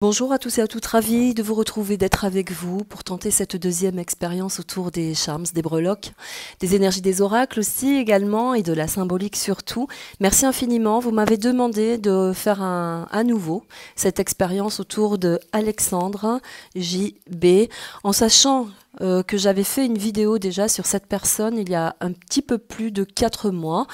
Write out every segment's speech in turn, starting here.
Bonjour à tous et à toutes, ravis de vous retrouver, d'être avec vous pour tenter cette deuxième expérience autour des charms, des breloques, des énergies des oracles aussi également et de la symbolique surtout. Merci infiniment, vous m'avez demandé de faire à nouveau cette expérience autour de Alexandre JB, en sachant que j'avais fait une vidéo déjà sur cette personne il y a un petit peu plus de 4 mois.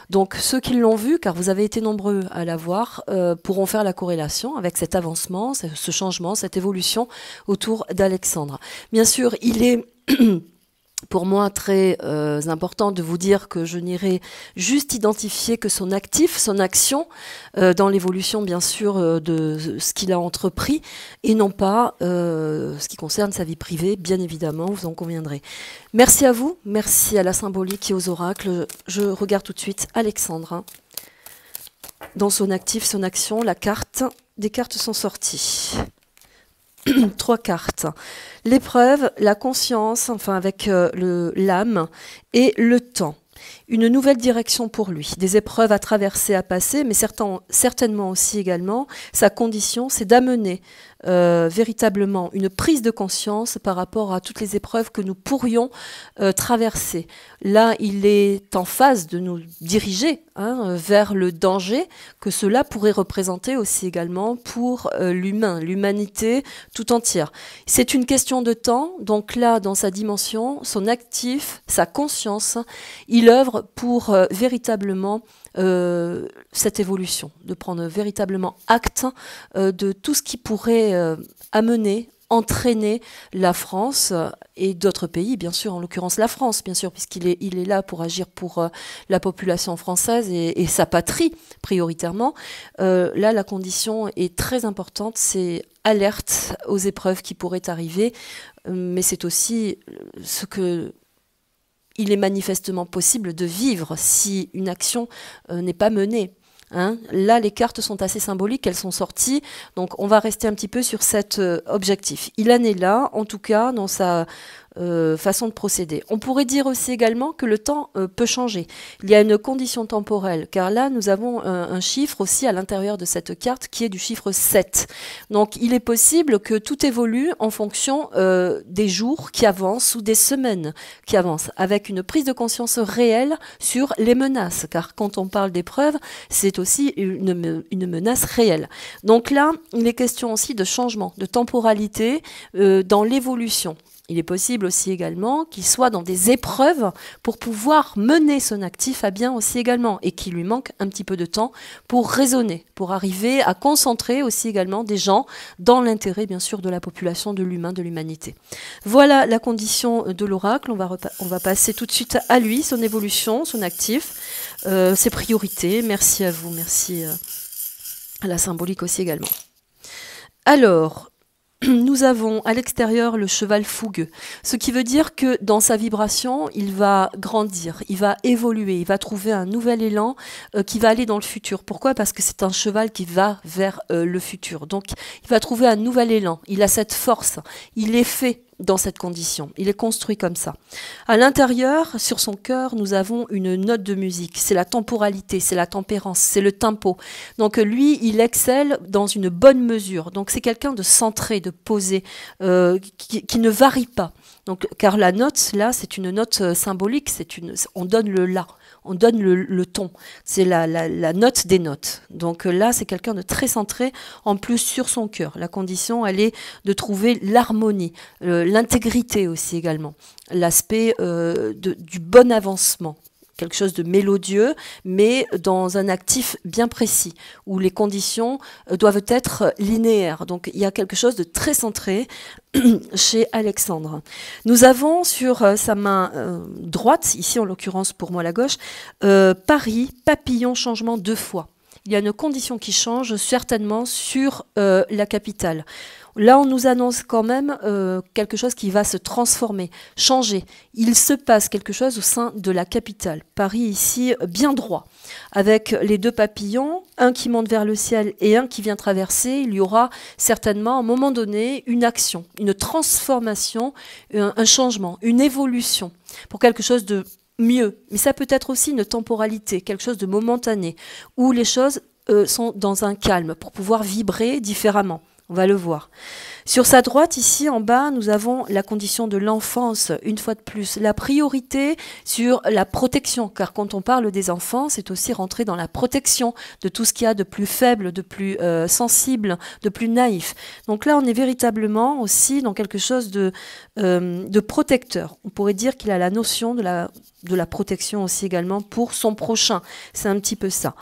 Donc ceux qui l'ont vu, car vous avez été nombreux à la voir, pourront faire la corrélation avec cet avancement, ce changement, cette évolution autour d'Alexandre. Bien sûr, il est pour moi très important de vous dire que je n'irai juste identifier que son actif, son action, dans l'évolution bien sûr de ce qu'il a entrepris, et non pas ce qui concerne sa vie privée, bien évidemment, vous en conviendrez. Merci à vous, merci à la symbolique et aux oracles. Je regarde tout de suite Alexandre. Hein. Dans son actif, son action, la carte, des cartes sont sorties. 3 cartes. L'épreuve, la conscience, enfin avec l'âme et le temps. Une nouvelle direction pour lui, des épreuves à traverser, à passer, mais certainement aussi également, sa condition, c'est d'amener véritablement une prise de conscience par rapport à toutes les épreuves que nous pourrions traverser. Là, il est en phase de nous diriger vers le danger que cela pourrait représenter aussi également pour l'humain, l'humanité tout entière. C'est une question de temps, donc là, dans sa dimension, son actif, sa conscience, il œuvre pour véritablement cette évolution, de prendre véritablement acte de tout ce qui pourrait amener, entraîner la France et d'autres pays, bien sûr, en l'occurrence la France, bien sûr, puisqu'il est là pour agir pour la population française et sa patrie, prioritairement. Là, la condition est très importante, c'est alerte aux épreuves qui pourraient arriver, mais c'est aussi ce que il est manifestement possible de vivre si une action n'est pas menée. Hein. Là, les cartes sont assez symboliques, elles sont sorties, donc on va rester un petit peu sur cet objectif. Il en est là, en tout cas, dans sa façon de procéder. On pourrait dire aussi également que le temps peut changer. Il y a une condition temporelle, car là, nous avons un chiffre aussi à l'intérieur de cette carte qui est du chiffre 7. Donc, il est possible que tout évolue en fonction des jours qui avancent ou des semaines qui avancent, avec une prise de conscience réelle sur les menaces, car quand on parle d'épreuves, c'est aussi une menace réelle. Donc là, il est question aussi de changement, de temporalité dans l'évolution. Il est possible aussi également qu'il soit dans des épreuves pour pouvoir mener son actif à bien aussi également et qu'il lui manque un petit peu de temps pour raisonner, pour arriver à concentrer aussi également des gens dans l'intérêt bien sûr de la population, de l'humain, de l'humanité. Voilà la condition de l'oracle. On va passer tout de suite à lui, son évolution, son actif, ses priorités. Merci à vous, merci à la symbolique aussi également. Alors, nous avons à l'extérieur le cheval fougueux, ce qui veut dire que dans sa vibration, il va grandir, il va évoluer, il va trouver un nouvel élan qui va aller dans le futur. Pourquoi ? Parce que c'est un cheval qui va vers le futur. Donc, il va trouver un nouvel élan, il a cette force, il est fait dans cette condition. Il est construit comme ça. À l'intérieur, sur son cœur, nous avons une note de musique. C'est la temporalité, c'est la tempérance, c'est le tempo. Donc lui, il excelle dans une bonne mesure. Donc c'est quelqu'un de centré, de posé, qui ne varie pas. Donc, car la note, là, c'est une note symbolique. On donne le la. On donne le ton. C'est la note des notes. Donc là, c'est quelqu'un de très centré, en plus sur son cœur. La condition, elle est de trouver l'harmonie, l'intégrité aussi également, l'aspect du bon avancement. Quelque chose de mélodieux, mais dans un actif bien précis, où les conditions doivent être linéaires. Donc il y a quelque chose de très centré chez Alexandre. Nous avons sur sa main droite, ici en l'occurrence pour moi la gauche, Paris, papillon, changement 2 fois. Il y a une condition qui change certainement sur la capitale. Là, on nous annonce quand même quelque chose qui va se transformer, changer. Il se passe quelque chose au sein de la capitale. Paris ici, bien droit. Avec les 2 papillons, un qui monte vers le ciel et un qui vient traverser, il y aura certainement à un moment donné une action, une transformation, un changement, une évolution pour quelque chose de mieux. Mais ça peut être aussi une temporalité, quelque chose de momentané, où les choses sont dans un calme pour pouvoir vibrer différemment. On va le voir. Sur sa droite, ici en bas, nous avons la condition de l'enfance, une fois de plus. La priorité sur la protection, car quand on parle des enfants, c'est aussi rentrer dans la protection de tout ce qu'il y a de plus faible, de plus sensible, de plus naïf. Donc là, on est véritablement aussi dans quelque chose de protecteur. On pourrait dire qu'il a la notion de la protection aussi également pour son prochain. C'est un petit peu ça.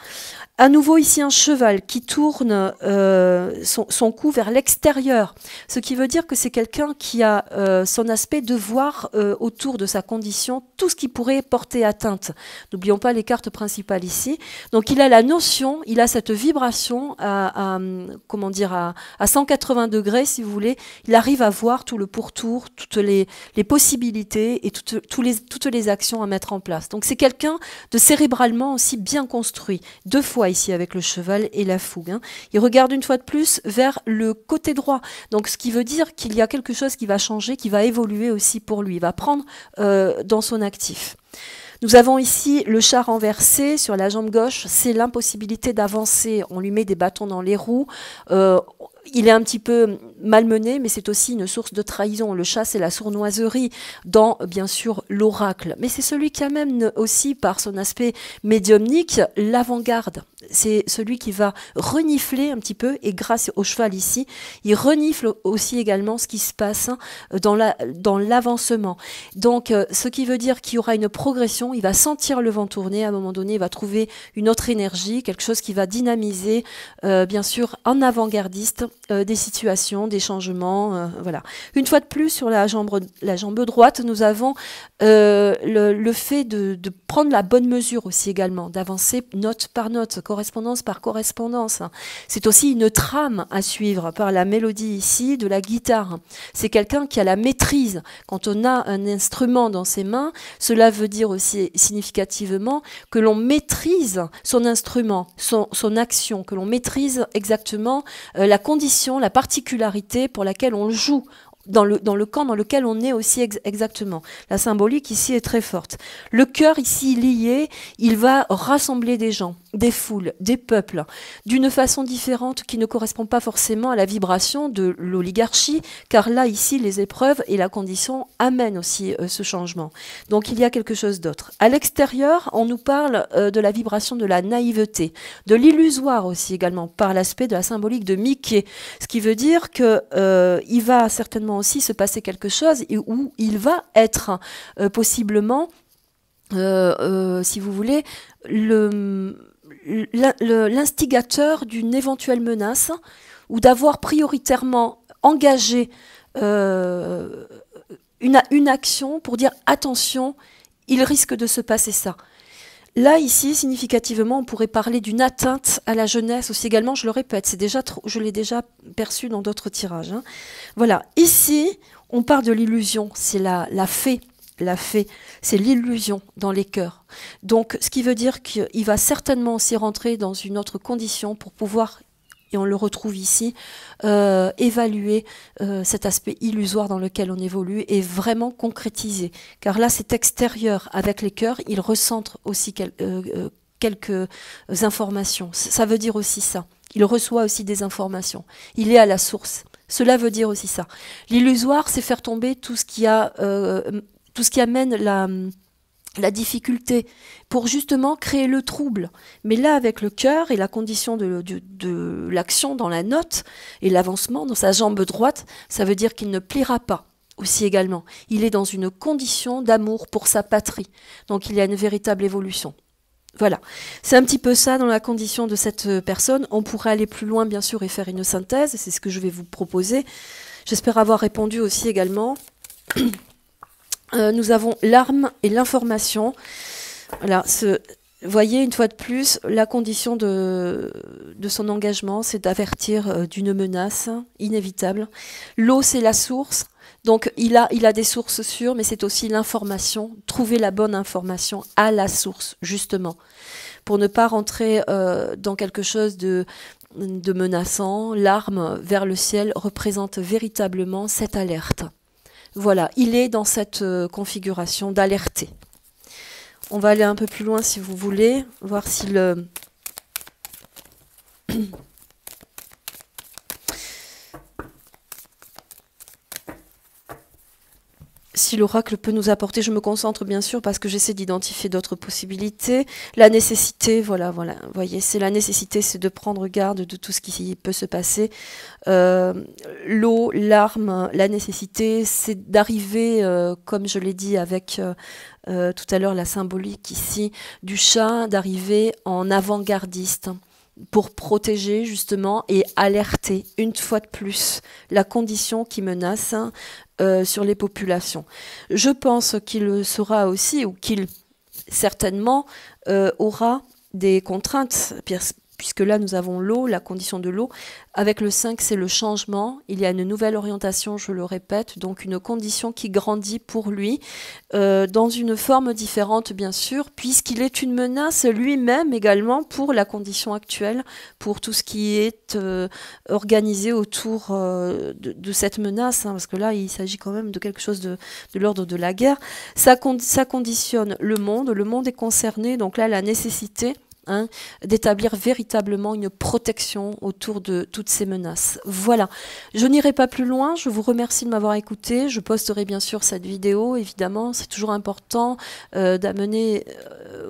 À nouveau ici un cheval qui tourne son cou vers l'extérieur, ce qui veut dire que c'est quelqu'un qui a son aspect de voir autour de sa condition tout ce qui pourrait porter atteinte. N'oublions pas les cartes principales ici. Donc il a la notion, il a cette vibration comment dire, à 180 degrés si vous voulez. Il arrive à voir tout le pourtour, toutes les possibilités et toutes les actions à mettre en place. Donc c'est quelqu'un de cérébralement aussi bien construit. Deux fois ici avec le cheval et la fougue. Hein. Il regarde une fois de plus vers le côté droit. Donc ce qui veut dire qu'il y a quelque chose qui va changer, qui va évoluer aussi pour lui. Il va prendre dans son actif. Nous avons ici le chat renversé sur la jambe gauche. C'est l'impossibilité d'avancer. On lui met des bâtons dans les roues. Il est un petit peu malmené, mais c'est aussi une source de trahison. Le chat, c'est la sournoiserie dans, bien sûr, l'oracle. Mais c'est celui qui amène aussi, par son aspect médiumnique, l'avant-garde. C'est celui qui va renifler un petit peu, et grâce au cheval ici, il renifle aussi également ce qui se passe dans l'avancement. Donc, ce qui veut dire qu'il y aura une progression, il va sentir le vent tourner, à un moment donné, il va trouver une autre énergie, quelque chose qui va dynamiser, bien sûr, en avant-gardiste, des situations, des changements, voilà. Une fois de plus, sur la jambe droite, nous avons le fait de prendre la bonne mesure aussi également, d'avancer note par note, correspondance par correspondance. C'est aussi une trame à suivre par la mélodie ici de la guitare. C'est quelqu'un qui a la maîtrise. Quand on a un instrument dans ses mains, cela veut dire aussi significativement que l'on maîtrise son instrument, son action, que l'on maîtrise exactement la condition, la particularité pour laquelle on joue. Dans le camp dans lequel on est aussi exactement. La symbolique ici est très forte. Le cœur ici lié, il va rassembler des gens, des foules, des peuples, d'une façon différente qui ne correspond pas forcément à la vibration de l'oligarchie, car là, ici, les épreuves et la condition amènent aussi ce changement. Donc, il y a quelque chose d'autre. À l'extérieur, on nous parle de la vibration de la naïveté, de l'illusoire aussi également, par l'aspect de la symbolique de Mickey, ce qui veut dire que il va certainement aussi se passer quelque chose et où il va être possiblement, si vous voulez, l'instigateur d'une éventuelle menace ou d'avoir prioritairement engagé une action pour dire attention, il risque de se passer ça. Là, ici, significativement, on pourrait parler d'une atteinte à la jeunesse aussi également, je le répète, je l'ai déjà perçu dans d'autres tirages. Hein. Voilà, ici, on parle de l'illusion, c'est la fée. La fée, c'est l'illusion dans les cœurs. Donc, ce qui veut dire qu'il va certainement aussi rentrer dans une autre condition pour pouvoir, et on le retrouve ici, évaluer cet aspect illusoire dans lequel on évolue et vraiment concrétiser. Car là, c'est extérieur. Avec les cœurs, il recentre aussi quelques informations. Ça veut dire aussi ça. Il reçoit aussi des informations. Il est à la source. Cela veut dire aussi ça. L'illusoire, c'est faire tomber tout ce qui amène la difficulté pour justement créer le trouble. Mais là, avec le cœur et la condition de l'action dans la note et l'avancement dans sa jambe droite, ça veut dire qu'il ne pliera pas aussi également. Il est dans une condition d'amour pour sa patrie. Donc il y a une véritable évolution. Voilà, c'est un petit peu ça dans la condition de cette personne. On pourrait aller plus loin, bien sûr, et faire une synthèse. C'est ce que je vais vous proposer. J'espère avoir répondu aussi également. Nous avons l'arme et l'information. Voilà, voyez, une fois de plus, la condition de son engagement, c'est d'avertir d'une menace inévitable. L'eau, c'est la source. Donc, il a des sources sûres, mais c'est aussi l'information. Trouver la bonne information à la source, justement, pour ne pas rentrer dans quelque chose de menaçant. L'arme vers le ciel représente véritablement cette alerte. Voilà, il est dans cette configuration d'alerter. On va aller un peu plus loin si vous voulez, voir si si l'oracle peut nous apporter, je me concentre bien sûr parce que j'essaie d'identifier d'autres possibilités. La nécessité, voilà, vous voyez, c'est la nécessité, c'est de prendre garde de tout ce qui peut se passer. L'eau, l'arme, la nécessité, c'est d'arriver, comme je l'ai dit avec tout à l'heure la symbolique ici du chat, d'arriver en avant-gardiste pour protéger justement et alerter une fois de plus la condition qui menace sur les populations. Je pense qu'il sera aussi, ou qu'il certainement aura des contraintes, puisque là nous avons l'eau, la condition de l'eau. Avec le 5, c'est le changement, il y a une nouvelle orientation, je le répète, donc une condition qui grandit pour lui, dans une forme différente bien sûr, puisqu'il est une menace lui-même également pour la condition actuelle, pour tout ce qui est organisé autour de cette menace, hein, parce que là il s'agit quand même de quelque chose de l'ordre de la guerre. Ça conditionne le monde est concerné, donc là la nécessité, hein, d'établir véritablement une protection autour de toutes ces menaces. Voilà, je n'irai pas plus loin, je vous remercie de m'avoir écouté, je posterai bien sûr cette vidéo, évidemment, c'est toujours important d'amener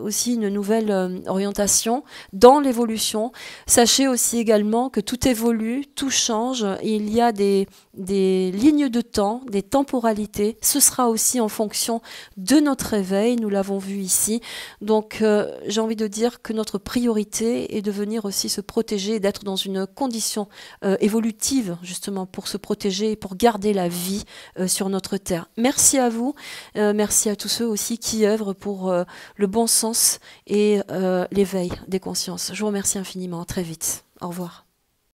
aussi une nouvelle orientation dans l'évolution. Sachez aussi également que tout évolue, tout change, et il y a des lignes de temps, des temporalités, ce sera aussi en fonction de notre éveil, nous l'avons vu ici, donc j'ai envie de dire que notre priorité est de venir aussi se protéger et d'être dans une condition évolutive justement pour se protéger et pour garder la vie sur notre terre. Merci à vous, merci à tous ceux aussi qui œuvrent pour le bon sens et l'éveil des consciences. Je vous remercie infiniment, à très vite, au revoir.